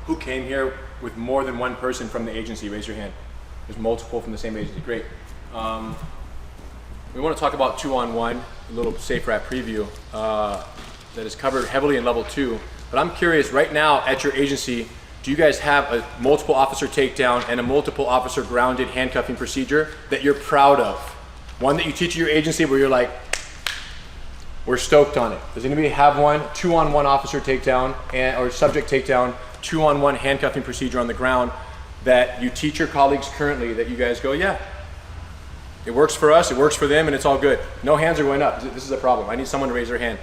Who came here with more than one person from the agency? Raise your hand. There's multiple from the same agency. Great. We want to talk about 2-on-1, a little SafeWrap preview that is covered heavily in level 2. But I'm curious, right now at your agency, do you guys have a multiple officer takedown and a multiple officer grounded handcuffing procedure that you're proud of? One that you teach at your agency where you're like, we're stoked on it. Does anybody have one? 2-on-1 officer takedown or subject takedown, 2-on-1 handcuffing procedure on the ground that you teach your colleagues currently that you guys go, yeah, it works for us, it works for them, and it's all good. No hands are going up. This is a problem. I need someone to raise their hand.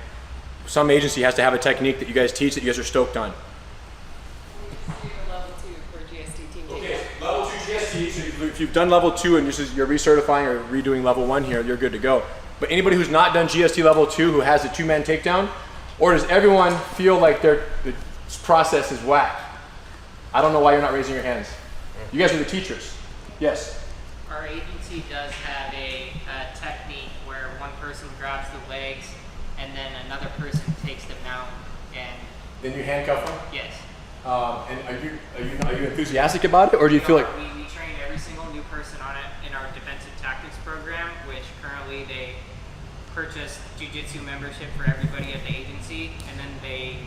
Some agency has to have a technique that you guys teach that you guys are stoked on. Level 2 for GST team. Okay, level 2 GST. So if you've done level 2 and you're recertifying or redoing level 1 here, you're good to go. But anybody who's not done GST level 2 who has a 2-man takedown, or does everyone feel like the process is whack? I don't know why you're not raising your hands. You guys are the teachers. Yes. Our agency does have a technique where one person grabs the legs and then another person takes them out, and then you handcuff them? Yes. And are you enthusiastic about it, or do you feel like we train every single new person on it in our defensive tactics program, which currently they purchase jiu-jitsu membership for everybody at the agency, and then they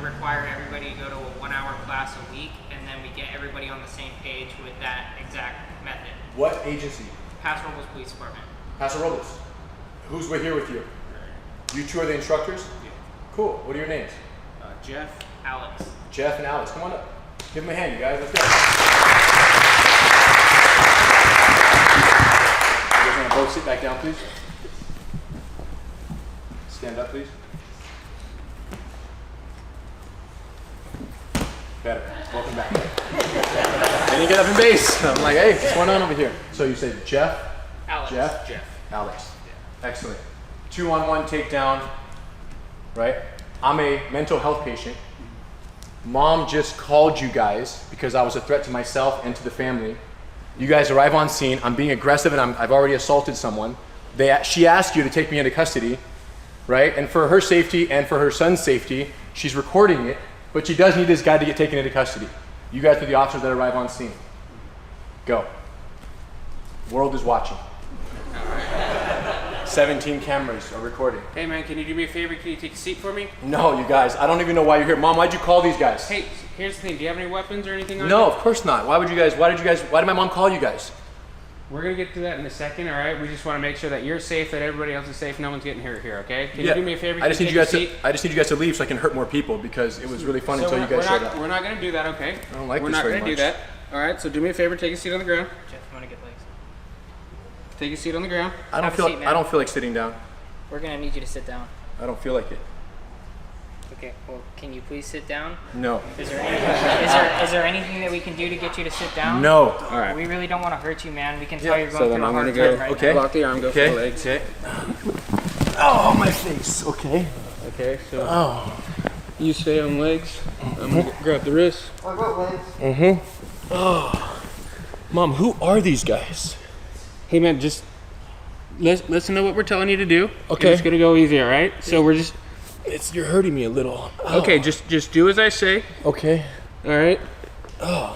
require everybody to go to a 1-hour class a week, and then we get everybody on the same page with that exact method. What agency? Paso Robles Police Department. Paso Robles. Who's here with you? You two are the instructors? Yeah. Cool. What are your names? Jeff, Alex. Jeff and Alex. Come on up. Give them a hand, you guys. Let's go. You guys want to both sit back down, please? Stand up, please. Better. Welcome back. Then you get up in base. I'm like, hey, what's going on over here? So you said Jeff? Alex. Jeff? Alex. Yeah. Excellent. 2-on-1 takedown, right? I'm a mental health patient. Mom just called you guys because I was a threat to myself and to the family. You guys arrive on scene. I'm being aggressive and I've already assaulted someone. She asked you to take me into custody, right? And for her safety and for her son's safety, she's recording it, but she does need this guy to get taken into custody. You guys are the officers that arrive on scene. Go. World is watching. 17 cameras are recording. Hey man, can you do me a favor? Can you take a seat for me? No, you guys, I don't even know why you're here. Mom, why'd you call these guys? Hey, here's the thing. Do you have any weapons or anything on No, you? of course not. Why did my mom call you guys? We're gonna get to that in a second, all right? We just want to make sure that you're safe, that everybody else is safe, no one's getting hurt here, okay? Can you do me a favor? I just need you guys to leave so I can hurt more people because it was really fun until you guys showed up. We're not gonna do that, okay? I don't like we're this not very gonna much. do that. All right, so do me a favor, take a seat on the ground. Jeff, you want to get legs? Take a seat on the ground. I don't feel like sitting down. We're going to need you to sit down. I don't feel like it. Okay, well, can you please sit down? No. Is there anything that we can do to get you to sit down? No. All right. We really don't want to hurt you, man. We can tell you're So going then through a I'm hard gonna time go. right Okay. now. Lock the arm, go for the legs. Okay. Oh, my face. Okay. Okay, so Oh. you stay on legs. I'm gonna grab the wrist. I got legs. Mm-hmm. Oh. Mom, who are these guys? Hey man, just listen to what we're telling you to do. Okay. It's gonna go easy, all right? So we're just You're hurting me a little. Oh. okay. Just do as I say. Okay. All right. Oh.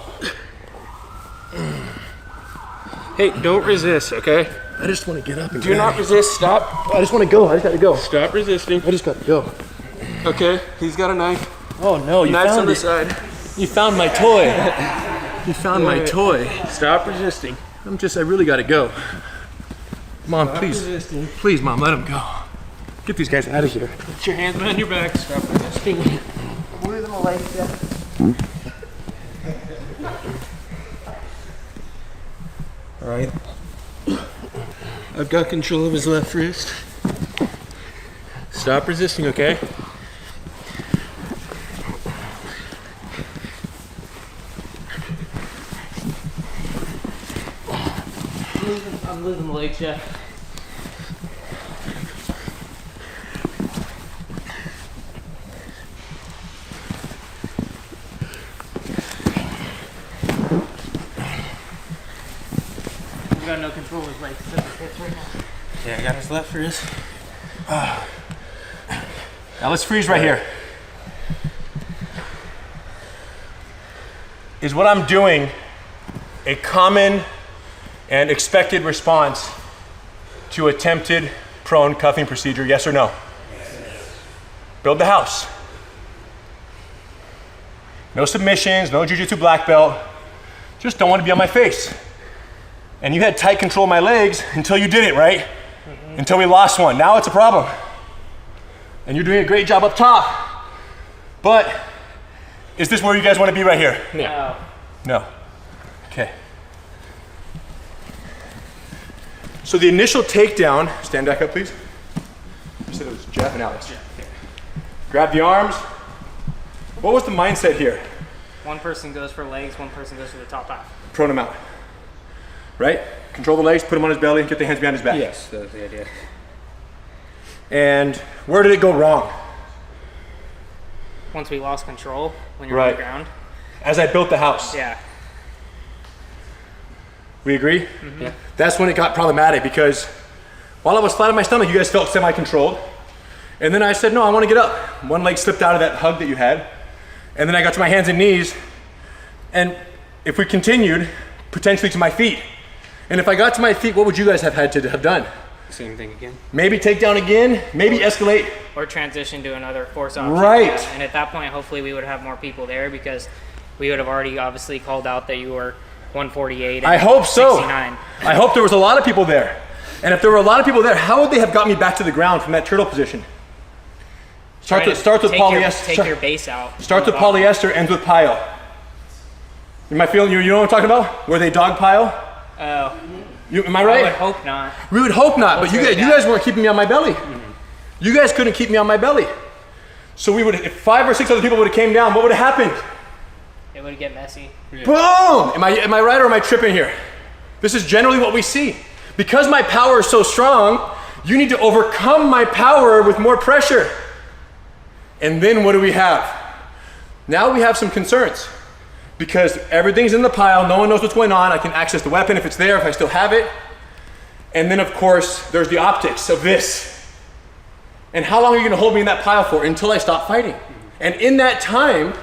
Hey, don't resist, okay? I just want to get up and Do not resist. Stop. I just want to go. I just got to go. Stop resisting. I just got to go. Okay. He's got a knife. Oh no, you Knife's on found the it. side. You found my toy. You found my toy. Stop resisting. I really got to go. Mom, Stop please. resisting. Please, Mom, let him go. Get these guys out of here. Put your hands behind your back. Stop resisting. Where's the legs, Jeff? All right. I've got control of his left wrist. Stop resisting, okay? I'm losing the legs, Jeff. We've got no control of his legs except his hips right now. Yeah, I got his left wrist. Now let's freeze right here. is what I'm doing a common and expected response to attempted prone cuffing procedure, yes or no? Yes. Build the house. No submissions, no jiu-jitsu black belt. Just don't want to be on my face. And you had tight control of my legs until you didn't, right? Until we lost one. Now it's a problem. And you're doing a great job up top. But is this where you guys want to be right here? No. No. Okay. So the initial takedown, stand back up please. You said it was Jeff and Alex. Grab the arms. What was the mindset here? One person goes for legs, one person goes for the top half. Prone him out. Right? Control the legs, put him on his belly, get the hands behind his back. Yes, that was the idea. And where did it go wrong? Once we lost control, when you're on the ground. As I built the house. Yeah. We agree? Mm-hmm. Yeah. That's when it got problematic because while I was flat on my stomach, you guys felt semi-controlled. And then I said, no, I want to get up. One leg slipped out of that hug that you had. And then I got to my hands and knees. And if we continued, potentially to my feet. And if I got to my feet, what would you guys have had to have done? Same thing again. Maybe take down again, maybe escalate. Or transition to another force option. Right. And at that point, hopefully we would have more people there because we would have already obviously called out that you were 148 and I hope so. 69. I hope there was a lot of people there. And if there were a lot of people there, how would they have got me back to the ground from that turtle position? Starts with polyester. Take your base out. Starts with polyester, ends with pile. Am I feeling you? You know what I'm talking about? Where they dog pile? Oh. Am I right? I would hope not. We would hope not, but you guys weren't keeping me on my belly. You guys couldn't keep me on my belly. So we would, if 5 or 6 other people would have came down, what would have happened? It would get messy. Yeah. Boom! Am I right or am I tripping here? This is generally what we see. Because my power is so strong, you need to overcome my power with more pressure. And then what do we have? Now we have some concerns. Because everything's in the pile, no one knows what's going on. I can access the weapon if it's there, if I still have it. And then of course, there's the optics of this. And how long are you gonna hold me in that pile for? Until I stop fighting. And in that time,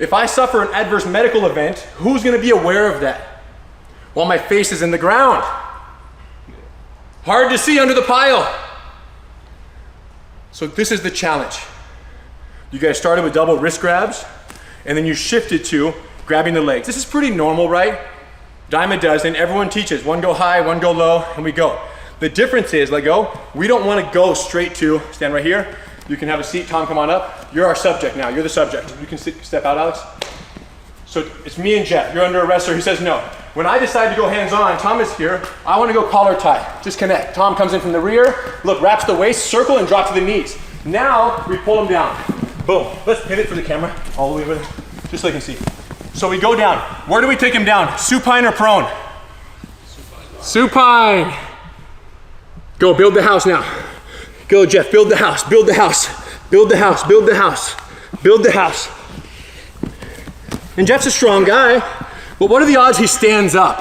if I suffer an adverse medical event, who's gonna be aware of that? While my face is in the ground. Hard to see under the pile. So this is the challenge. You guys started with double wrist grabs, and then you shifted to grabbing the legs. This is pretty normal, right? Dime a dozen, everyone teaches. One go high, one go low, and we go. The difference is, let go, we don't want to go straight to, stand right here. You can have a seat, Tom, come on up. You're our subject now, you're the subject. You can step out, Alex. So it's me and Jeff, you're under arrest, or he says no. When I decide to go hands-on, Tom is here, I want to go collar tie, just connect. Tom comes in from the rear, look, wraps the waist, circle, and drop to the knees. Now, we pull him down. Boom, let's pivot for the camera, all the way with it, just so you can see. So we go down. Where do we take him down? Supine or prone? Supine. Go, build the house now. Go, Jeff, build the house, build the house, build the house, build the house, build the house. And Jeff's a strong guy, but what are the odds he stands up?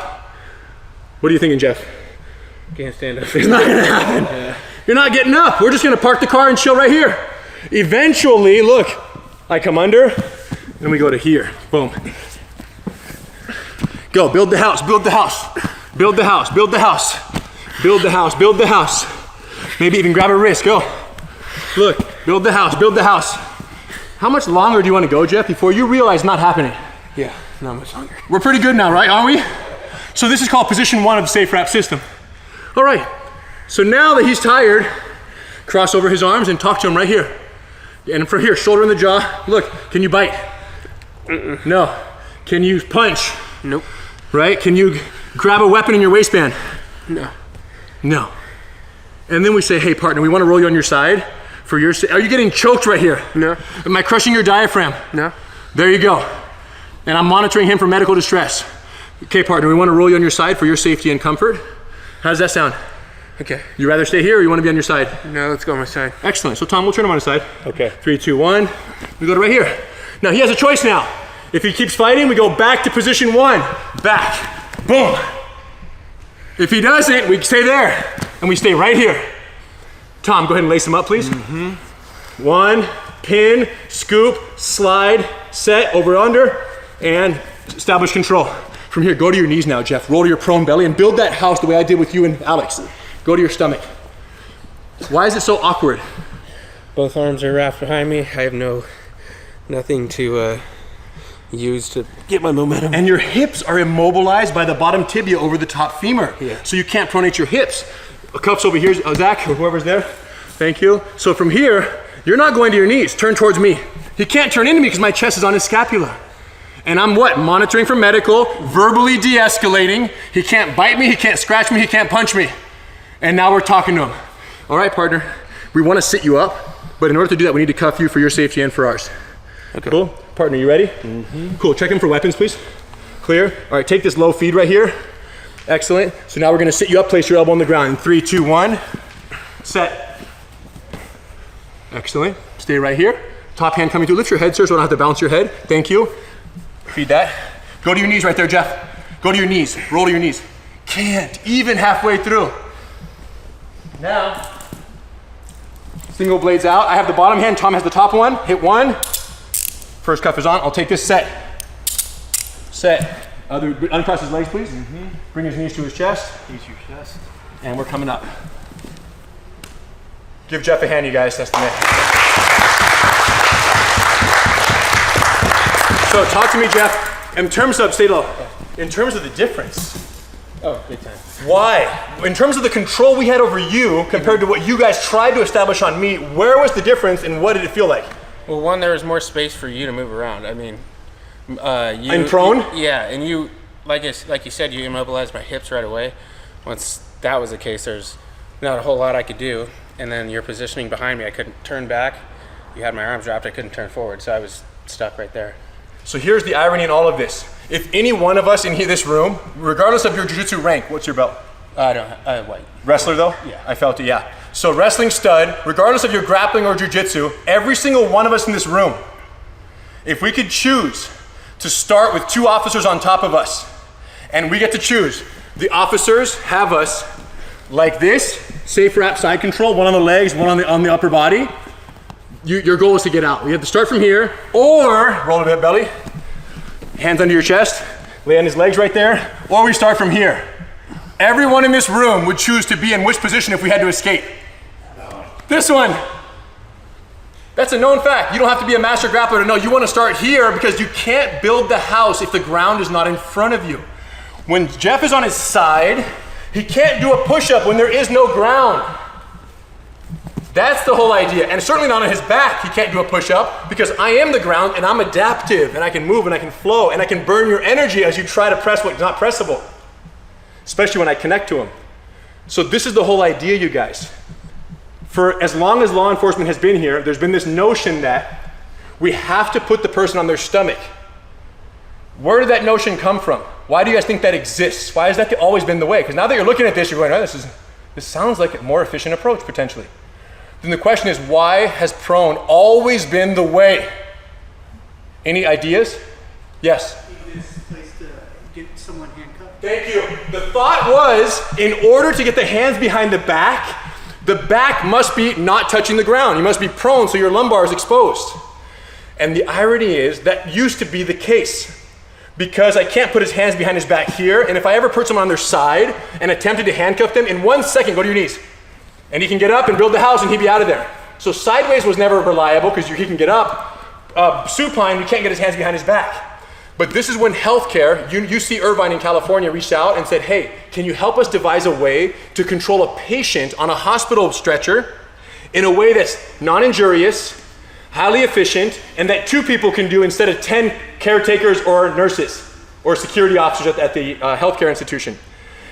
What are you thinking, Jeff? Can't stand up. It's not gonna happen. Yeah. You're not getting up. We're just gonna park the car and chill right here. Eventually, look, I come under, and we go to here, boom. Go, build the house, build the house, build the house, build the house, build the house, build the house. Maybe even grab a wrist, go. Look, build the house, build the house. How much longer do you want to go, Jeff, before you realize not happening? Yeah, not much longer. We're pretty good now, right, aren't we? So this is called position 1 of the SafeWrap system. All right, so now that he's tired, cross over his arms and talk to him right here. And for here, shoulder in the jaw. Look, can you bite? No. Can you punch? Nope. Right? Can you grab a weapon in your waistband? No. No. And then we say, hey partner, we want to roll you on your side for your, are you getting choked right here? No. Am I crushing your diaphragm? No. There you go. And I'm monitoring him for medical distress. Okay partner, we want to roll you on your side for your safety and comfort. How does that sound? Okay. You rather stay here or you want to be on your side? No, let's go on my side. Excellent. So Tom, we'll turn him on his side. Okay. 3, 2, 1. We go to right here. Now he has a choice now. If he keeps fighting, we go back to position 1. Back. Boom. If he doesn't, we stay there. And we stay right here. Tom, go ahead and lace him up, please. Mm-hmm. 1, pin, scoop, slide, set, over, under, and establish control. From here, go to your knees now, Jeff. Roll to your prone belly and build that house the way I did with you and Alex. Go to your stomach. Why is it so awkward? Both arms are wrapped behind me. I have nothing to use to get my momentum. And your hips are immobilized by the bottom tibia over the top femur. Yeah. So you can't pronate your hips. Cuffs over here, Zach, or whoever's there. Thank you. So from here, you're not going to your knees. Turn towards me. He can't turn into me because my chest is on his scapula. And I'm what? Monitoring for medical, verbally de-escalating. He can't bite me, he can't scratch me, he can't punch me. And now we're talking to him. All right, partner, we want to sit you up, but in order to do that, we need to cuff you for your safety and for ours. Okay. Cool? Partner, you ready? Mm-hmm. Cool, check in for weapons, please. Clear. All right, take this low feed right here. Excellent. So now we're gonna sit you up, place your elbow on the ground. In 3, 2, 1, set. Excellent. Stay right here. Top hand coming through. Lift your head, sir, so I don't have to bounce your head. Thank you. Feed that. Go to your knees right there, Jeff. Go to your knees. Roll to your knees. Can't. Even halfway through. Now, single blades out. I have the bottom hand. Tom has the top one. Hit one. First cuff is on. I'll take this set. Set. Uncross his legs, please. Mm-hmm. Bring his knees to his chest. Knees to your chest. And we're coming up. Give Jeff a hand, you guys. That's the man. So talk to me, Jeff. In terms of, stay low. In terms of the difference. Oh, big time. Why? In terms of the control we had over you compared to what you guys tried to establish on me, where was the difference and what did it feel like? Well, one, there was more space for you to move around. I mean, I'm prone? Yeah, and you, like you said, you immobilized my hips right away. Once that was the case, there's not a whole lot I could do. And then your positioning behind me, I couldn't turn back. You had my arms wrapped, I couldn't turn forward, so I was stuck right there. So here's the irony in all of this. If any one of us in this room, regardless of your jiu-jitsu rank, what's your belt? I don't have white. Wrestler though? Yeah. I felt it, yeah. So wrestling stud, regardless of your grappling or jiu-jitsu, every single one of us in this room, if we could choose to start with 2 officers on top of us, and we get to choose, the officers have us like this, SafeWrap side control, one on the legs, one on the upper body. Your goal is to get out. You have to start from here, or roll a bit belly, hands under your chest, lay on his legs right there, or we start from here. Everyone in this room would choose to be in which position if we had to escape? This one. That's a known fact. You don't have to be a master grappler to know you want to start here because you can't build the house if the ground is not in front of you. When Jeff is on his side, he can't do a push-up when there is no ground. That's the whole idea. And certainly not on his back, he can't do a push-up because I am the ground and I'm adaptive and I can move and I can flow and I can burn your energy as you try to press what's not pressable, especially when I connect to him. So this is the whole idea, you guys. For as long as law enforcement has been here, there's been this notion that we have to put the person on their stomach. Where did that notion come from? Why do you guys think that exists? Why has that always been the way? Because now that you're looking at this, you're going, oh, this sounds like a more efficient approach, potentially. Then the question is, why has prone always been the way? Any ideas? Yes? This place to get someone handcuffed. Thank you. The thought was, in order to get the hands behind the back must be not touching the ground. You must be prone so your lumbar is exposed. And the irony is that used to be the case. Because I can't put his hands behind his back here, and if I ever put someone on their side and attempted to handcuff them, in 1 second, go to your knees. And he can get up and build the house and he'd be out of there. So sideways was never reliable because he can get up. Supine, you can't get his hands behind his back. But this is when healthcare, UC Irvine in California reached out and said, hey, can you help us devise a way to control a patient on a hospital stretcher in a way that's non-injurious, highly efficient, and that 2 people can do instead of 10 caretakers or nurses or security officers at the healthcare institution.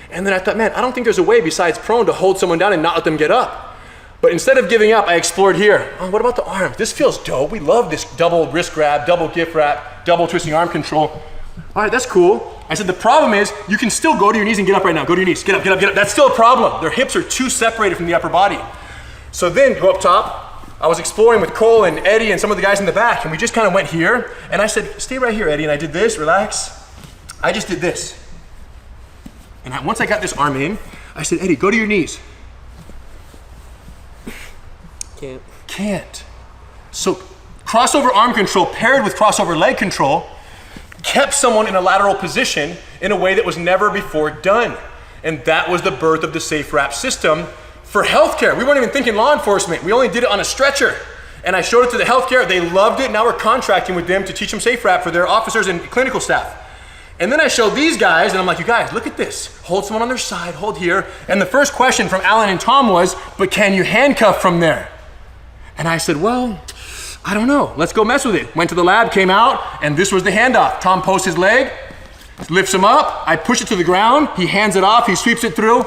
And then I thought, man, I don't think there's a way besides prone to hold someone down and not let them get up. But instead of giving up, I explored here. Oh, what about the arms? This feels dope. We love this double wrist grab, double gift wrap, double twisting arm control. All right, that's cool. I said, the problem is you can still go to your knees and get up right now. Go to your knees, get up, get up, get up. That's still a problem. Their hips are too separated from the upper body. So then go up top. I was exploring with Cole and Eddie and some of the guys in the back, and we just kind of went here. And I said, stay right here, Eddie. And I did this, relax. I just did this. And once I got this arm in, I said, Eddie, go to your knees. Can't. So crossover arm control paired with crossover leg control kept someone in a lateral position in a way that was never before done. And that was the birth of the SafeWrap system for healthcare. We weren't even thinking law enforcement. We only did it on a stretcher. And I showed it to the healthcare. They loved it. Now we're contracting with them to teach them SafeWrap for their officers and clinical staff. And then I showed these guys, and I'm like, you guys, look at this. Hold someone on their side, hold here. And the first question from Alan and Tom was, but can you handcuff from there? And I said, well, I don't know. Let's go mess with it. Went to the lab, came out, and this was the handoff. Tom posts his leg, lifts him up. I push it to the ground. He hands it off. He sweeps it through.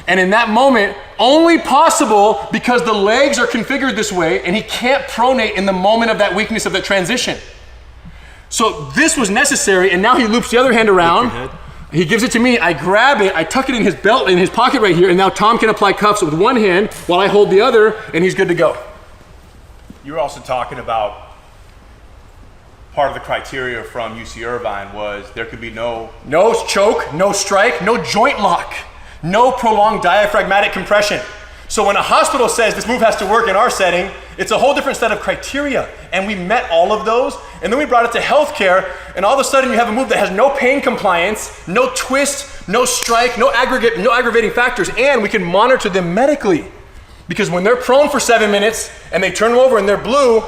And in that moment, only possible because the legs are configured this way, and he can't pronate in the moment of that weakness of that transition. So this was necessary, and now he loops the other hand around. He gives it to me, I grab it, I tuck it in his belt, in his pocket right here, and now Tom can apply cuffs with one hand while I hold the other, and he's good to go. You were also talking about part of the criteria from UC Irvine was there could be no choke, no strike, no joint lock, no prolonged diaphragmatic compression. So when a hospital says this move has to work in our setting, it's a whole different set of criteria. And we met all of those. And then we brought it to healthcare. And all of a sudden you have a move that has no pain compliance, no twist, no strike, no aggravating factors. And we can monitor them medically. Because when they're prone for 7 minutes and they turn them over and they're blue,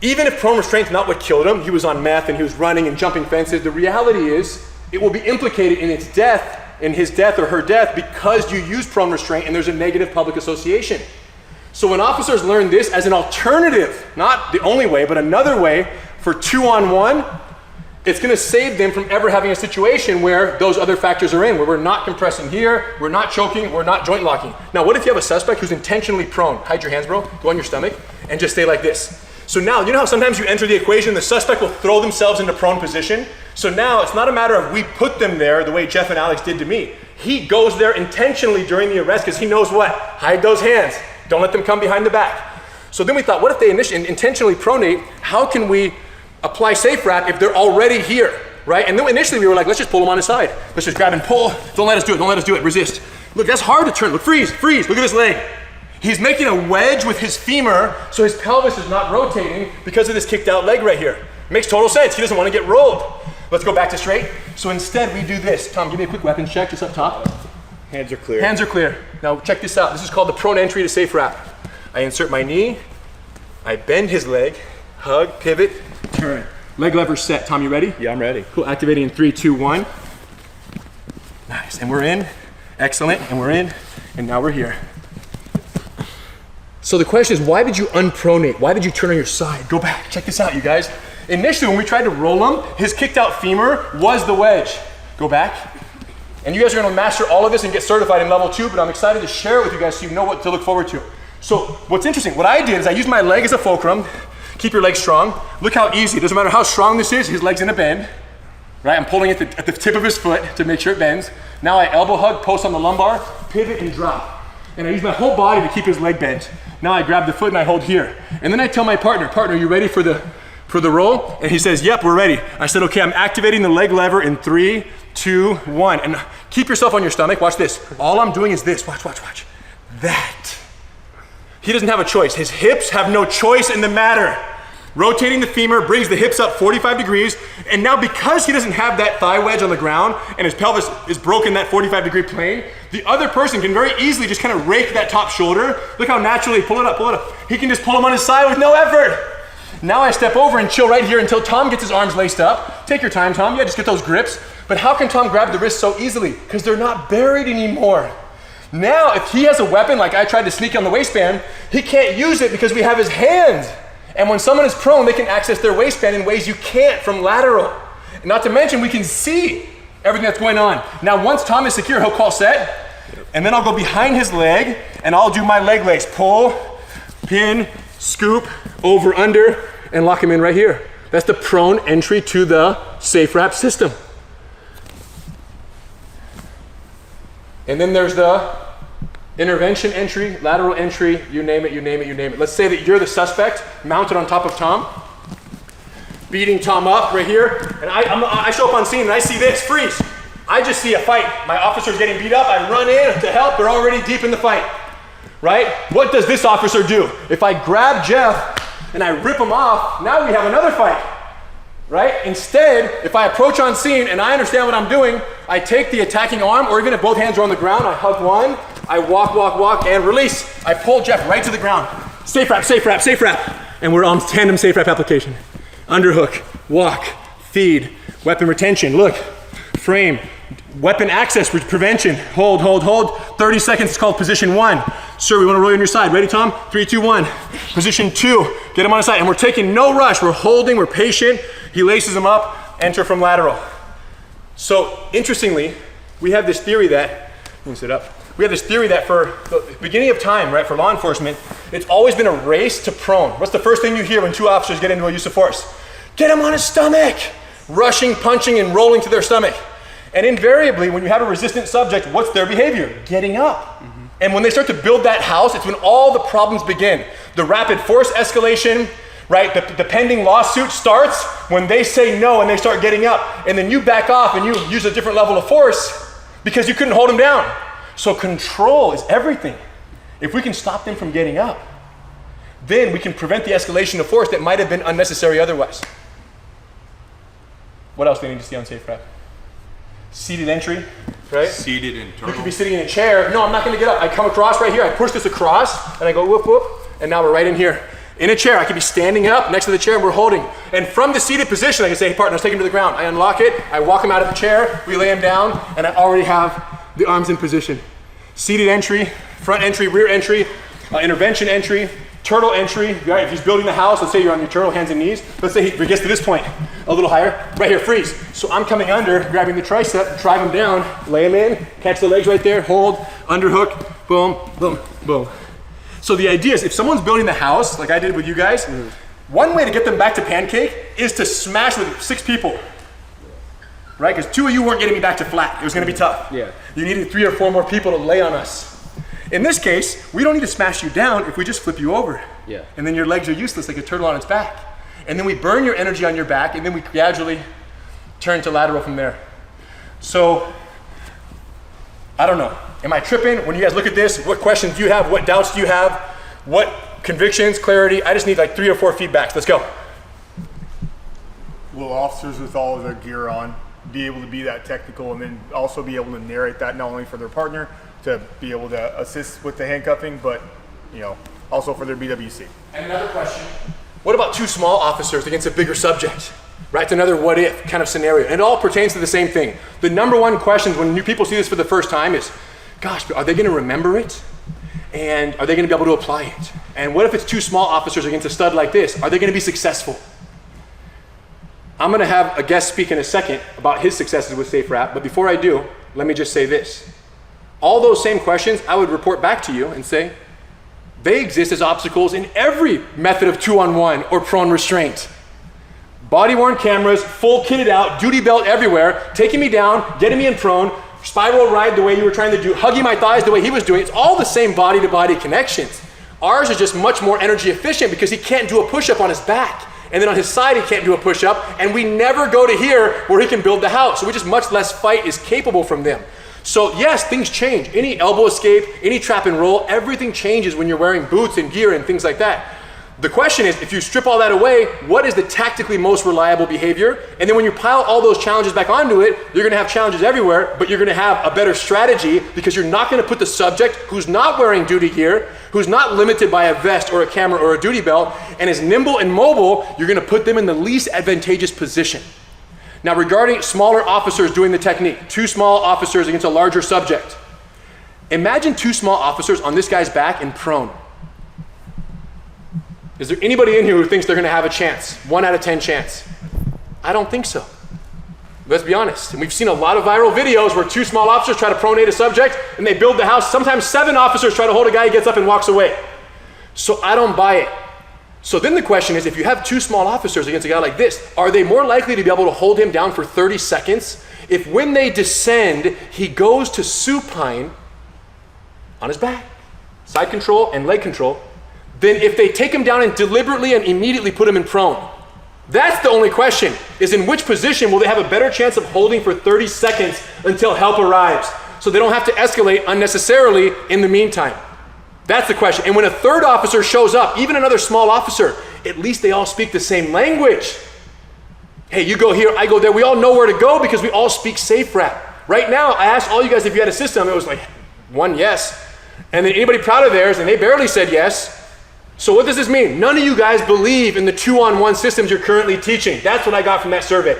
even if prone restraint's not what killed him, he was on meth and he was running and jumping fences, the reality is it will be implicated in its death, in his death or her death, because you use prone restraint and there's a negative public association. So when officers learn this as an alternative, not the only way, but another way for 2-on-1, it's gonna save them from ever having a situation where those other factors are in, where we're not compressing here, we're not choking, we're not joint locking. Now, what if you have a suspect who's intentionally prone? Hide your hands, bro, go on your stomach, and just stay like this. So now, you know how sometimes you enter the equation, the suspect will throw themselves into prone position? So now it's not a matter of we put them there the way Jeff and Alex did to me. He goes there intentionally during the arrest because he knows what? Hide those hands. Don't let them come behind the back. So then we thought, what if they intentionally pronate? How can we apply SafeWrap if they're already here, right? And then initially we were like, let's just pull them on his side. Let's just grab and pull. Don't let us do it, don't let us do it, resist. Look, that's hard to turn. Look, freeze, look at his leg. He's making a wedge with his femur so his pelvis is not rotating because of this kicked out leg right here. Makes total sense, he doesn't want to get rolled. Let's go back to straight. So instead we do this. Tom, give me a quick weapons check just up top. hands are clear. Hands are clear. Now check this out. This is called the prone entry to SafeWrap. I insert my knee, I bend his leg, hug, pivot, turn. Leg lever set. Tom, you ready? Yeah, I'm ready. Cool, activating in 3, 2, 1. Nice, and we're in. Excellent, and we're in, and now we're here. So the question is, why did you unpronate? Why did you turn on your side? Go back, check this out, you guys. Initially, when we tried to roll him, his kicked out femur was the wedge. Go back. And you guys are gonna master all of this and get certified in level 2, but I'm excited to share it with you guys so you know what to look forward to. So what's interesting, what I did is I used my leg as a fulcrum. Keep your leg strong. Look how easy, it doesn't matter how strong this is, his leg's in a bend. Right, I'm pulling it at the tip of his foot to make sure it bends. Now I elbow hug, post on the lumbar, pivot and drop. And I use my whole body to keep his leg bent. Now I grab the foot and I hold here. And then I tell my partner, are you ready for the roll? And he says, yep, we're ready. I said, okay, I'm activating the leg lever in 3, 2, 1. And keep yourself on your stomach, watch this. All I'm doing is this, watch. That. He doesn't have a choice. His hips have no choice in the matter. Rotating the femur brings the hips up 45 degrees. And now because he doesn't have that thigh wedge on the ground and his pelvis is broken that 45-degree plane, the other person can very easily just kind of rake that top shoulder. Look how naturally, pull it up. He can just pull him on his side with no effort. Now I step over and chill right here until Tom gets his arms laced up. Take your time, Tom. Yeah, just get those grips. But how can Tom grab the wrist so easily? Because they're not buried anymore. Now, if he has a weapon like I tried to sneak on the waistband, he can't use it because we have his hands. And when someone is prone, they can access their waistband in ways you can't from lateral. Not to mention, we can see everything that's going on. Now, once Tom is secure, he'll call set, and then I'll go behind his leg, and I'll do my leg lace. Pull, pin, scoop, over, under, and lock him in right here. That's the prone entry to the SafeWrap system. And then there's the intervention entry, lateral entry, you name it. Let's say that you're the suspect mounted on top of Tom, beating Tom up right here, and I show up on scene and I see this, freeze. I just see a fight. My officer's getting beat up, I run in to help, they're already deep in the fight, right? What does this officer do? If I grab Jeff and I rip him off, now we have another fight. right? Instead, if I approach on scene and I understand what I'm doing, I take the attacking arm, or even if both hands are on the ground, I hug one, I walk, and release. I pull Jeff right to the ground. Safe wrap, safe wrap, safe wrap. And we're on tandem safe wrap application. Underhook, walk, feed, weapon retention, look, frame, weapon access prevention, hold. 30 seconds, it's called position 1. Sir, we want to roll you on your side. Ready, Tom? 3, 2, 1. Position 2, get him on his side. And we're taking no rush, we're holding, we're patient. He laces him up, enter from lateral. So, interestingly, we have this theory that, let me sit up. We have this theory that for the beginning of time, right, for law enforcement, it's always been a race to prone. What's the first thing you hear when two officers get into a use of force? Get him on his stomach! Rushing, punching, and rolling to their stomach. And invariably, when you have a resistant subject, what's their behavior? Getting up. And when they start to build that house, it's when all the problems begin. The rapid force escalation, right? The pending lawsuit starts when they say no and they start getting up. And then you back off and you use a different level of force because you couldn't hold them down. So control is everything. If we can stop them from getting up, then we can prevent the escalation of force that might have been unnecessary otherwise. What else do we need to see on SafeWrap? Seated entry, right? Seated internal. You could be sitting in a chair. No, I'm not gonna get up. I come across right here, I push this across, and I go whoop, whoop, and now we're right in here. In a chair, I could be standing up next to the chair and we're holding. And from the seated position, I can say, hey partner, let's take him to the ground. I unlock it, I walk him out of the chair, we lay him down, and I already have the arms in position. Seated entry, front entry, rear entry, intervention entry, turtle entry, right? If he's building the house, let's say you're on your turtle, hands and knees. Let's say he gets to this point, a little higher, right here, freeze. So I'm coming under, grabbing the tricep, drive him down, lay him in, catch the legs right there, hold, underhook, boom, boom, boom. So the idea is if someone's building the house, like I did with you guys, one way to get them back to pancake is to smash with 6 people. Right? Because 2 of you weren't getting me back to flat. It was gonna be tough. Yeah. You needed 3 or 4 more people to lay on us. In this case, we don't need to smash you down if we just flip you over. Yeah. And then your legs are useless like a turtle on its back. And then we burn your energy on your back and then we gradually turn to lateral from there. So, I don't know. Am I tripping? When you guys look at this, what questions do you have? What doubts do you have? What convictions, clarity? I just need like 3 or 4 feedbacks. Let's go. Will officers with all of their gear on be able to be that technical and then also be able to narrate that not only for their partner to be able to assist with the handcuffing, but also for their BWC? And another question. What about 2 small officers against a bigger subject? Right, it's another what if kind of scenario. And it all pertains to the same thing. The number one question when new people see this for the first time is, gosh, are they gonna remember it? And are they gonna be able to apply it? And what if it's 2 small officers against a stud like this? Are they gonna be successful? I'm gonna have a guest speak in a second about his successes with SafeWrap, but before I do, let me just say this. All those same questions, I would report back to you and say, they exist as obstacles in every method of 2-on-1 or prone restraint. Body-worn cameras, full kitted out, duty belt everywhere, taking me down, getting me in prone, spiral ride the way you were trying to do, hugging my thighs the way he was doing. It's all the same body-to-body connections. Ours is just much more energy efficient because he can't do a push-up on his back. And then on his side, he can't do a push-up. And we never go to here where he can build the house. So we just much less fight is capable from them. So yes, things change. Any elbow escape, any trap and roll, everything changes when you're wearing boots and gear and things like that. The question is, if you strip all that away, what is the tactically most reliable behavior? And then when you pile all those challenges back onto it, you're gonna have challenges everywhere, but you're gonna have a better strategy because you're not gonna put the subject who's not wearing duty gear, who's not limited by a vest or a camera or a duty belt, and is nimble and mobile, you're gonna put them in the least advantageous position. Now regarding smaller officers doing the technique, 2 small officers against a larger subject. Imagine 2 small officers on this guy's back and prone. Is there anybody in here who thinks they're gonna have a chance? 1 out of 10 chance? I don't think so. Let's be honest. And we've seen a lot of viral videos where 2 small officers try to pronate a subject and they build the house. Sometimes 7 officers try to hold a guy, he gets up and walks away. So I don't buy it. So then the question is, if you have 2 small officers against a guy like this, are they more likely to be able to hold him down for 30 seconds if when they descend, he goes to supine on his back, side control and leg control, than if they take him down and deliberately and immediately put him in prone? That's the only question, is in which position will they have a better chance of holding for 30 seconds until help arrives, so they don't have to escalate unnecessarily in the meantime. That's the question. And when a 3rd officer shows up, even another small officer, at least they all speak the same language. Hey, you go here, I go there. We all know where to go because we all speak SafeWrap. Right now, I asked all you guys if you had a system. It was like one yes. And then anybody proud of theirs, and they barely said yes. So what does this mean? None of you guys believe in the 2-on-1 systems you're currently teaching. That's what I got from that survey.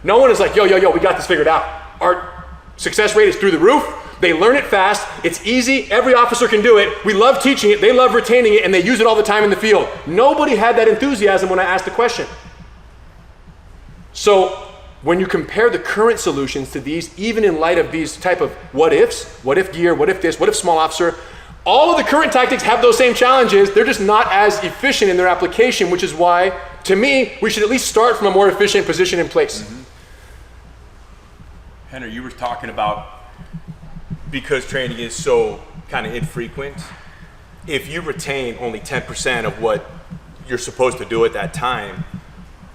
No one is like, yo, we got this figured out. Our success rate is through the roof. They learn it fast. It's easy. Every officer can do it. We love teaching it. They love retaining it, and they use it all the time in the field. Nobody had that enthusiasm when I asked the question. So when you compare the current solutions to these, even in light of these type of what ifs, what if gear, what if this, what if small officer, all of the current tactics have those same challenges. They're just not as efficient in their application, which is why, to me, we should at least start from a more efficient position in place. Mm-hmm. Henry, you were talking about, because training is so kind of infrequent, if you retain only 10% of what you're supposed to do at that time,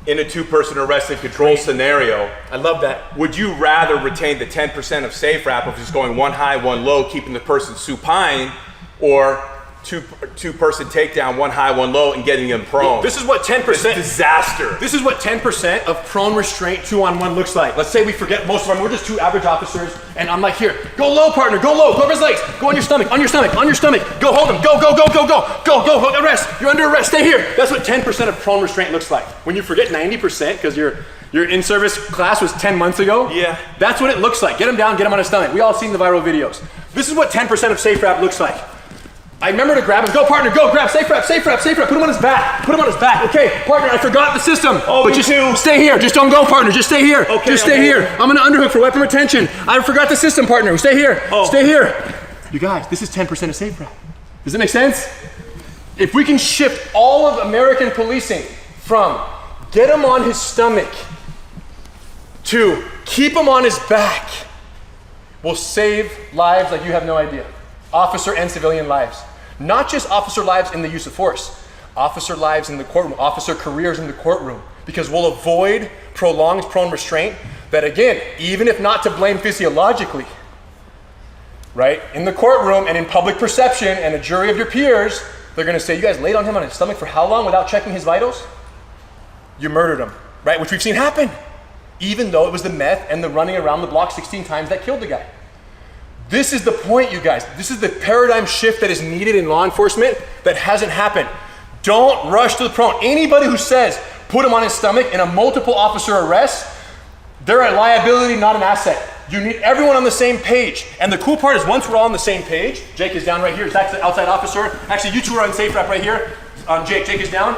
in a 2-person arrest and control scenario, I love that. would you rather retain the 10% of SafeWrap of just going one high, one low, keeping the person supine, or two-person takedown, one high, one low, and getting them prone? This is what 10%, disaster. This is what 10% of prone restraint 2-on-1 looks like. Let's say we forget most of them. We're just 2 average officers, and I'm like, here, go low, partner, go low, go over his legs, go on your stomach, on your stomach, on your stomach, go hold him, go, arrest, you're under arrest, stay here. That's what 10% of prone restraint looks like. When you forget 90% because your in-service class was 10 months ago, yeah, that's what it looks like. Get him down, get him on his stomach. We all seen the viral videos. This is what 10% of SafeWrap looks like. I remember to grab him. Go, partner, go, grab SafeWrap. Put him on his back. Okay, partner, I forgot the system. Oh, but just stay here. Just don't go, partner. Just stay here. Okay, just stay here. I'm gonna underhook for weapon retention. I forgot the system, partner. Stay here. Oh. Stay here. You guys, this is 10% of SafeWrap. Does it make sense? If we can shift all of American policing from get him on his stomach to keep him on his back, we'll save lives like you have no idea. Officer and civilian lives. Not just officer lives in the use of force, officer lives in the courtroom, officer careers in the courtroom, because we'll avoid prolonged prone restraint that, again, even if not to blame physiologically, right? In the courtroom and in public perception and a jury of your peers, they're gonna say, you guys laid on him on his stomach for how long without checking his vitals? You murdered him, right? Which we've seen happen, even though it was the meth and the running around the block 16 times that killed the guy. This is the point, you guys. This is the paradigm shift that is needed in law enforcement that hasn't happened. Don't rush to the prone. Anybody who says put him on his stomach in a multiple officer arrest, they're a liability, not an asset. You need everyone on the same page. And the cool part is once we're all on the same page, Jake is down right here, Zach's the outside officer. Actually, you two are on SafeWrap right here. Jake is down.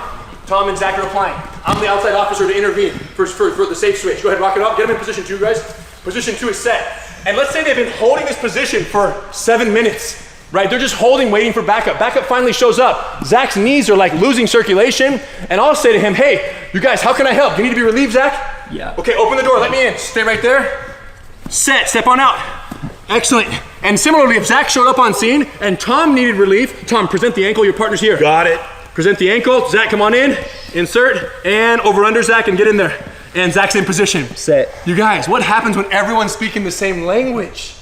Tom and Zach are applying. I'm the outside officer to intervene for the safe switch. Go ahead, rock it up. Get him in position 2, guys. Position 2 is set. And let's say they've been holding this position for 7 minutes, right? They're just holding, waiting for backup. Backup finally shows up. Zach's knees are like losing circulation. And I'll say to him, hey, you guys, how can I help? Do you need to be relieved, Zach? Yeah. Okay, open the door, let me in. Stay right there. Set, step on out. Excellent. And similarly, if Zach showed up on scene and Tom needed relief, Tom, present the ankle, your partner's here. Got it. Present the ankle, Zach, come on in. Insert, and over under, Zach, and get in there. And Zach's in position. Set. You guys, what happens when everyone's speaking the same language?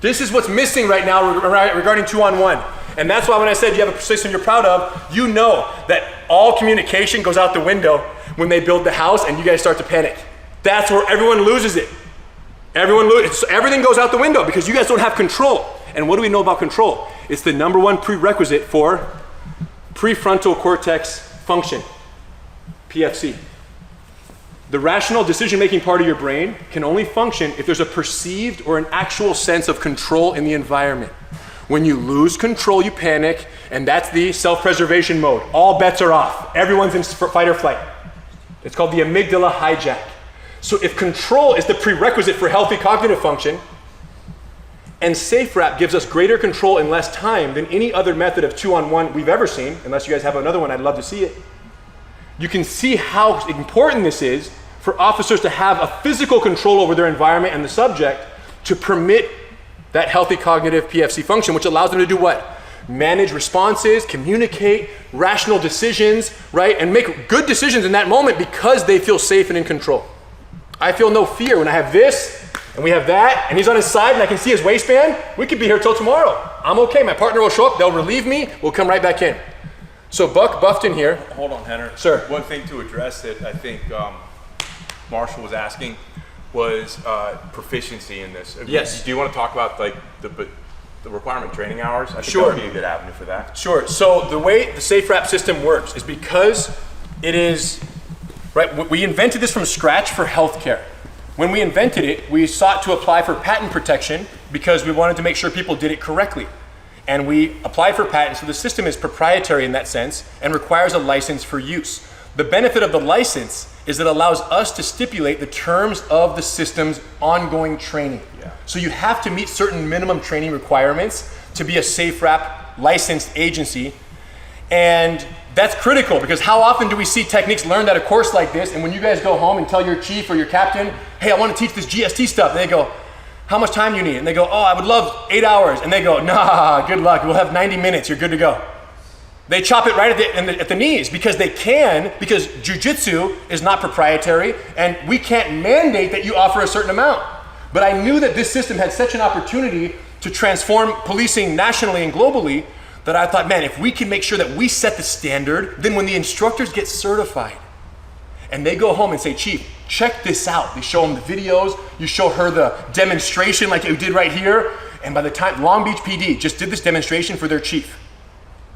This is what's missing right now regarding 2-on-1. And that's why when I said you have a system you're proud of, you know that all communication goes out the window when they build the house and you guys start to panic. That's where everyone loses it. Everything goes out the window because you guys don't have control. And what do we know about control? It's the #1 prerequisite for prefrontal cortex function, PFC. The rational decision-making part of your brain can only function if there's a perceived or an actual sense of control in the environment. When you lose control, you panic, and that's the self-preservation mode. All bets are off. Everyone's in fight or flight. It's called the amygdala hijack. So if control is the prerequisite for healthy cognitive function, and SafeWrap gives us greater control in less time than any other method of 2-on-1 we've ever seen, unless you guys have another one, I'd love to see it. You can see how important this is for officers to have a physical control over their environment and the subject to permit that healthy cognitive PFC function, which allows them to do what? Manage responses, communicate, rational decisions, right? And make good decisions in that moment because they feel safe and in control. I feel no fear when I have this and we have that and he's on his side and I can see his waistband. We could be here till tomorrow. I'm okay. My partner will show up. They'll relieve me. We'll come right back in. So Buck Buffton here. Hold on, Henner. Sir. One thing to address it, I think Marshall was asking was proficiency in this. Yes. Do you want to talk about like the requirement training hours? I think Sure. that would be a good avenue for that. Sure. So the way the SafeWrap system works is because it is, right, we invented this from scratch for healthcare. When we invented it, we sought to apply for patent protection because we wanted to make sure people did it correctly. And we applied for patents, so the system is proprietary in that sense and requires a license for use. The benefit of the license is it allows us to stipulate the terms of the system's ongoing training. Yeah. So you have to meet certain minimum training requirements to be a SafeWrap licensed agency. And that's critical because how often do we see techniques learned at a course like this, and when you guys go home and tell your chief or your captain, hey, I want to teach this GST stuff, and they go, how much time do you need? And they go, oh, I would love 8 hours. And they go, nah, good luck, we'll have 90 minutes, you're good to go. They chop it right at the knees because they can, because jiu-jitsu is not proprietary and we can't mandate that you offer a certain amount. But I knew that this system had such an opportunity to transform policing nationally and globally that I thought, man, if we can make sure that we set the standard, then when the instructors get certified and they go home and say, Chief, check this out. They show them the videos, you show her the demonstration like you did right here. And by the time Long Beach PD just did this demonstration for their chief,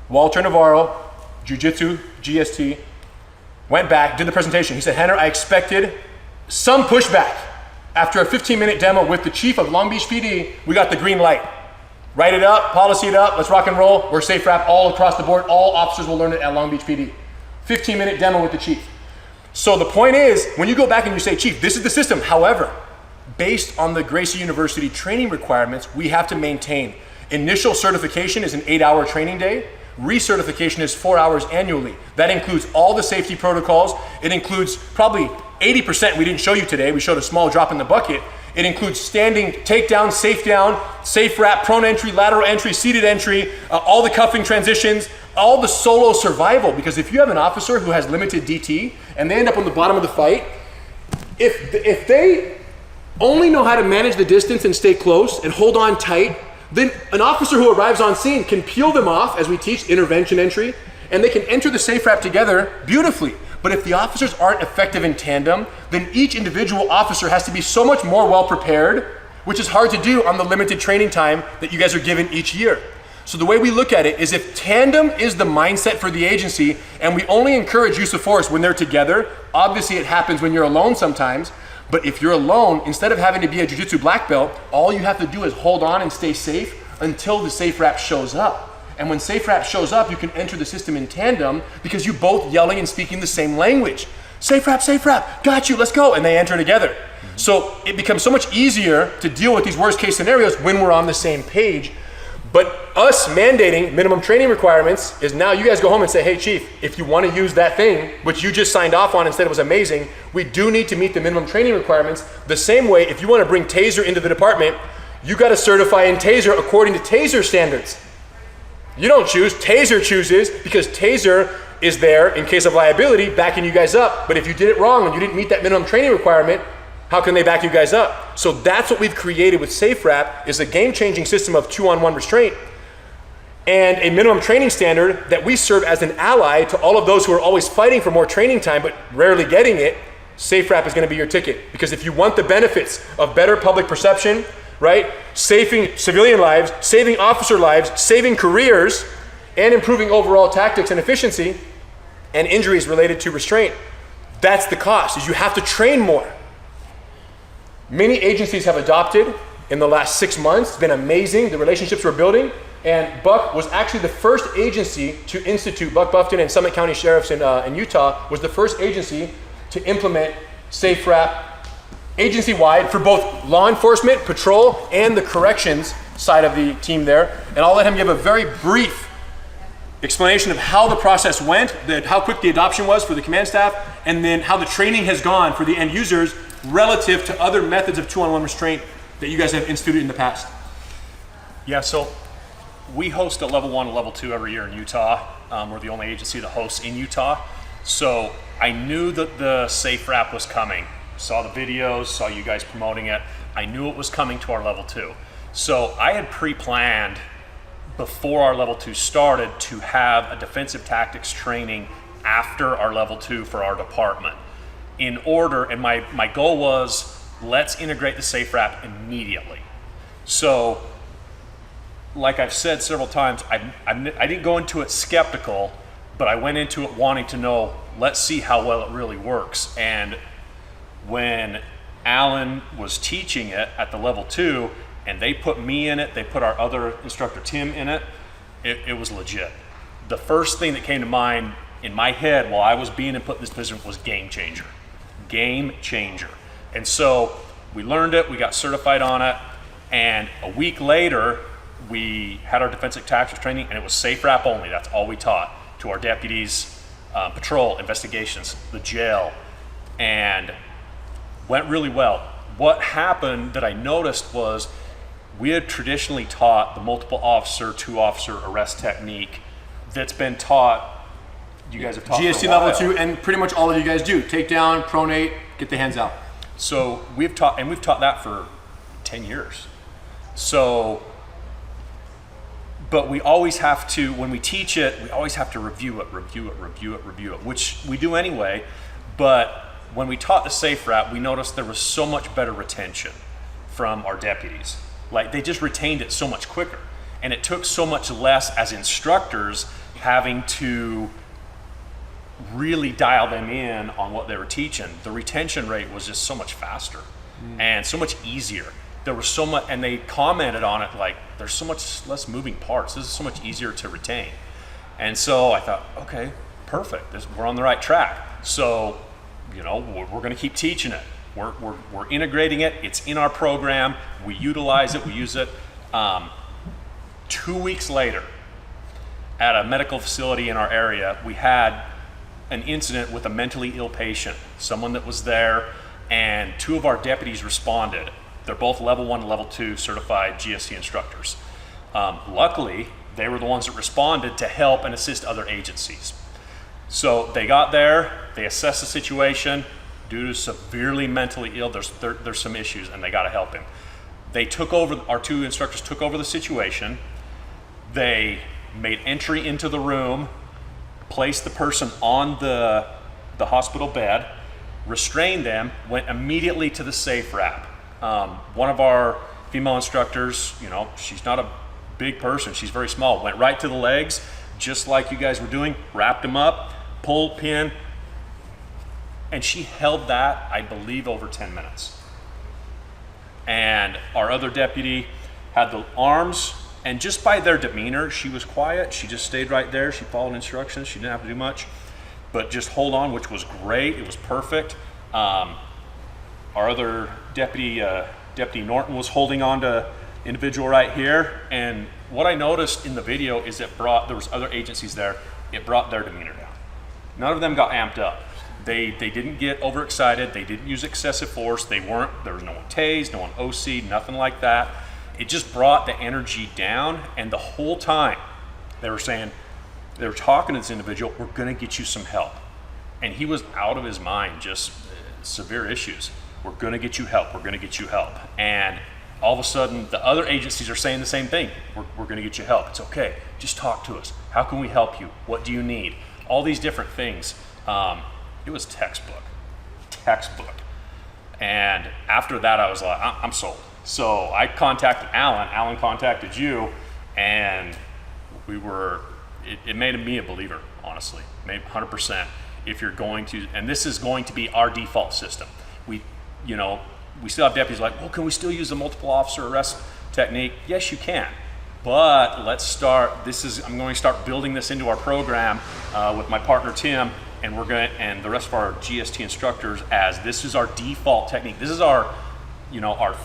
Walter Navarro, Jiu-Jitsu, GST, went back, did the presentation. He said, Henner, I expected some pushback. After a 15-minute demo with the chief of Long Beach PD, we got the green light. Write it up, policy it up, let's rock and roll. We're SafeWrap all across the board. All officers will learn it at Long Beach PD. 15-minute demo with the chief. So the point is, when you go back and you say, Chief, this is the system. However, based on the Gracie University training requirements, we have to maintain. Initial certification is an 8-hour training day. Recertification is 4 hours annually. That includes all the safety protocols. It includes probably 80% we didn't show you today. We showed a small drop in the bucket. It includes standing, takedown, SafeDown, SafeWrap, prone entry, lateral entry, seated entry, all the cuffing transitions, all the solo survival. Because if you have an officer who has limited DT and they end up on the bottom of the fight, if they only know how to manage the distance and stay close and hold on tight, then an officer who arrives on scene can peel them off as we teach intervention entry, and they can enter the SafeWrap together beautifully. But if the officers aren't effective in tandem, then each individual officer has to be so much more well prepared, which is hard to do on the limited training time that you guys are given each year. So the way we look at it is if tandem is the mindset for the agency, and we only encourage use of force when they're together, obviously it happens when you're alone sometimes, but if you're alone, instead of having to be a jiu-jitsu black belt, all you have to do is hold on and stay safe until the SafeWrap shows up. And when SafeWrap shows up, you can enter the system in tandem because you're both yelling and speaking the same language. SafeWrap, SafeWrap, got you, let's go. And they enter together. So it becomes so much easier to deal with these worst case scenarios when we're on the same page. But us mandating minimum training requirements is now you guys go home and say, hey Chief, if you want to use that thing, which you just signed off on and said it was amazing, we do need to meet the minimum training requirements. The same way, if you want to bring Taser into the department, you got to certify in Taser according to Taser standards. You don't choose, Taser chooses, because Taser is there in case of liability backing you guys up. But if you did it wrong and you didn't meet that minimum training requirement, how can they back you guys up? So that's what we've created with SafeWrap, is a game-changing system of 2-on-1 restraint and a minimum training standard that we serve as an ally to all of those who are always fighting for more training time but rarely getting it. SafeWrap is going to be your ticket, because if you want the benefits of better public perception, right, saving civilian lives, saving officer lives, saving careers, and improving overall tactics and efficiency and injuries related to restraint, that's the cost, is you have to train more. Many agencies have adopted in the last 6 months. It's been amazing, the relationships we're building. And Buck was actually the first agency to institute, Buck Buffton and Summit County Sheriffs in Utah was the first agency to implement SafeWrap agency-wide for both law enforcement, patrol, and the corrections side of the team there. And I'll let him give a very brief explanation of how the process went, how quick the adoption was for the command staff, and then how the training has gone for the end users relative to other methods of 2-on-1 restraint that you guys have instituted in the past. Yeah, so we host a level 1 and level 2 every year in Utah. We're the only agency that hosts in Utah. So I knew that the SafeWrap was coming. Saw the videos, saw you guys promoting it. I knew it was coming to our level 2. So I had pre-planned before our level 2 started to have a defensive tactics training after our level 2 for our department. in order, and my goal was, let's integrate the SafeWrap immediately. So, like I've said several times, I didn't go into it skeptical, but I went into it wanting to know, let's see how well it really works. And when Alan was teaching it at the level 2, and they put me in it, they put our other instructor Tim in it, it was legit. The first thing that came to mind in my head while I was being put in this position was game changer. Game changer. And so we learned it, we got certified on it, and a week later, we had our defensive tactics training, and it was SafeWrap only. That's all we taught to our deputies, patrol, investigations, the jail, and went really well. What happened that I noticed was we had traditionally taught the multiple officer, 2-officer arrest technique that's been taught. You guys have taught GST for a while. level 2, and pretty much all of you guys do. Take down, pronate, get the hands out. So we've taught that for 10 years. So, but we always have to, when we teach it, we always have to review it, which we do anyway. But when we taught the SafeWrap, we noticed there was so much better retention from our deputies. Like, they just retained it so much quicker. And it took so much less as instructors having to really dial them in on what they were teaching. The retention rate was just so much faster and so much easier. There was so much, and they commented on it like, there's so much less moving parts. This is so much easier to retain. And so I thought, okay, perfect. We're on the right track. So, we're going to keep teaching it. We're integrating it. It's in our program. We utilize it. We use it. 2 weeks later, at a medical facility in our area, we had an incident with a mentally ill patient, someone that was there, and 2 of our deputies responded. They're both level 1 and level 2 certified GST instructors. Luckily, they were the ones that responded to help and assist other agencies. So they got there, they assessed the situation. Due to severely mentally ill, there's some issues, and they got to help him. They took over, our 2 instructors took over the situation. They made entry into the room, placed the person on the hospital bed, restrained them, went immediately to the SafeWrap. One of our female instructors, she's not a big person, she's very small, went right to the legs, just like you guys were doing, wrapped them up, pulled pin, and she held that, I believe, over 10 minutes. And our other deputy had the arms, and just by their demeanor, she was quiet. She just stayed right there. She followed instructions. She didn't have to do much, but just hold on, which was great. It was perfect. Our other deputy, Deputy Norton, was holding on to individual right here. And what I noticed in the video is there was other agencies there. It brought their demeanor down. None of them got amped up. They didn't get overexcited. They didn't use excessive force. There was no one tased, no one OC'd, nothing like that. It just brought the energy down, and the whole time they were talking to this individual, we're gonna get you some help. And he was out of his mind, just severe issues. We're gonna get you help, we're gonna get you help. And all of a sudden, the other agencies are saying the same thing. We're gonna get you help, it's okay, just talk to us. How can we help you? What do you need? All these different things. It was textbook. And after that, I was like, I'm sold. So I contacted Alan, Alan contacted you, and it made me a believer, honestly, made 100%. If you're going to, and this is going to be our default system. We still have deputies like, well, can we still use the multiple officer arrest technique? Yes, you can. But let's start, I'm going to start building this into our program with my partner, Tim, and the rest of our GST instructors, as this is our default technique. This is our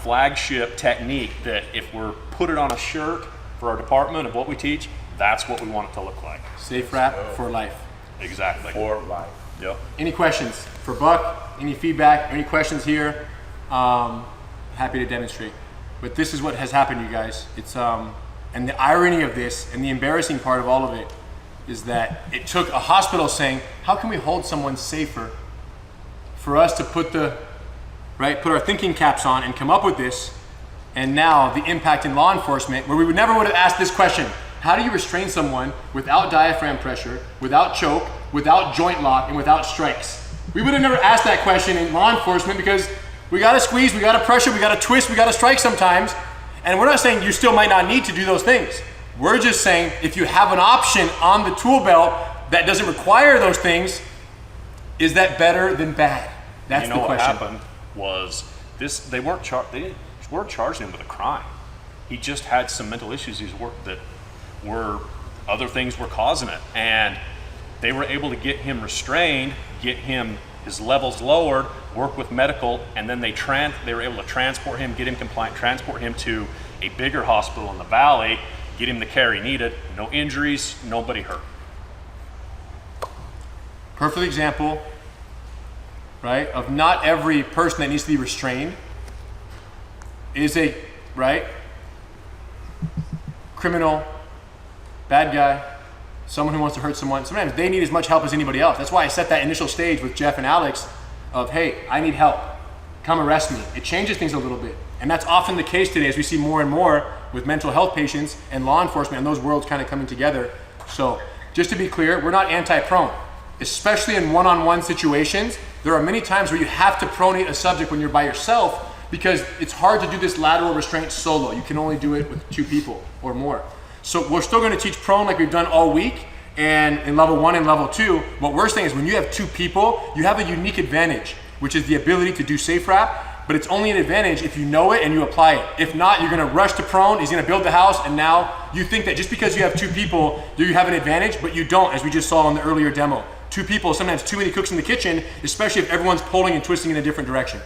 flagship technique that if we're put it on a shirt for our department of what we teach, that's what we want it to look like. SafeWrap for life. Exactly. For life. Yep. Any questions for Buck? Any feedback? Any questions here? Happy to demonstrate. But this is what has happened, you guys. It's and the irony of this and the embarrassing part of all of it is that it took a hospital saying, how can we hold someone safer, for us to put our thinking caps on and come up with this. And now the impact in law enforcement, where we never would have asked this question: how do you restrain someone without diaphragm pressure, without choke, without joint lock, and without strikes? We would have never asked that question in law enforcement because we gotta squeeze, we gotta pressure, we gotta twist, we gotta strike sometimes. And we're not saying you still might not need to do those things. We're just saying if you have an option on the tool belt that doesn't require those things, is that better than bad? That's the question. What happened was this: they weren't charging him with a crime. He just had some mental issues that were other things were causing it, and they were able to get him restrained, get him his levels lowered, work with medical, and then they were able to transport him, get him compliant, transport him to a bigger hospital in the valley, get him the care he needed. No injuries, nobody hurt. Perfect example, right, of not every person that needs to be restrained is a, right, criminal, bad guy, someone who wants to hurt someone. Sometimes they need as much help as anybody else. That's why I set that initial stage with Jeff and Alex of, hey, I need help. Come arrest me. It changes things a little bit. And that's often the case today as we see more and more with mental health patients and law enforcement and those worlds kind of coming together. So just to be clear, we're not anti-prone. Especially in one-on-one situations, there are many times where you have to pronate a subject when you're by yourself because it's hard to do this lateral restraint solo. You can only do it with 2 people or more. So we're still going to teach prone like we've done all week, and in level 1 and level 2, what we're saying is when you have 2 people, you have a unique advantage, which is the ability to do SafeWrap, but it's only an advantage if you know it and you apply it. If not, you're going to rush to prone, he's going to build the house, and now you think that just because you have 2 people, you have an advantage, but you don't, as we just saw in the earlier demo. 2 people, sometimes too many cooks in the kitchen, especially if everyone's pulling and twisting in a different direction.